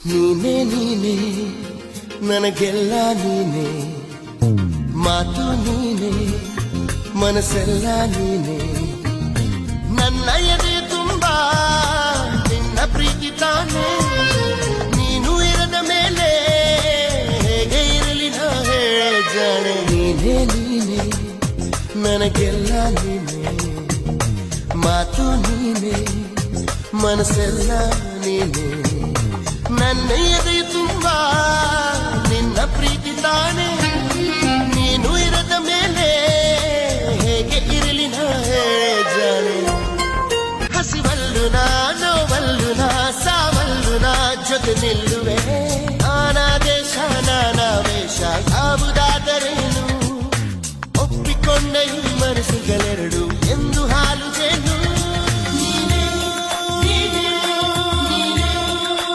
ನೀನೇ ನೀನೇ ನನಗೆಲ್ಲ ನೀನೇ, ಮಾತು ನೀನೇ ಮನಸ್ಸೆಲ್ಲ ನೀನೇ, ನನ್ನ ಎದೆ ತುಂಬಾ ನಿನ್ನ ಪ್ರೀತಿ ತಾನೇ, ನೀನು ಇರದ ಮೇಲೆ ಹೇಗೆ ಇರಲಿ ನಾ ಹೇಳೆ ಜಾಣೆ. ನೀನೇ ನೀನೇ ನನಗೆಲ್ಲ ನೀನೇ, ಮಾತು ನೀನೇ ಮನಸ್ಸೆಲ್ಲ ನೀನೇ, ನನ್ನ ಎದೆ ತುಂಬಾ ನಿನ್ನ ಪ್ರೀತಿ ತಾನೇ, ನೀನು ಇರದ ಮೇಲೆ ಹೇಗೆ ಇರಲಿ ನಾ ಹೇಳೆ ಜಾಣೆ. ಹಸಿವಲ್ಲು ನಾ ನೋವಲ್ಲು ನಾ ಸಾವಲ್ಲು ನಾ ಜೊತೆ ನಿಲ್ಲುವೆ, ನಾನಾ ದೇಶ ನಾನಾ ವೇಷ ಯಾವುದಾದರೇನು, ಒಪ್ಪಿಕೊಂಡ ಈ ಮನಸ್ಸುಗಳೆರಡು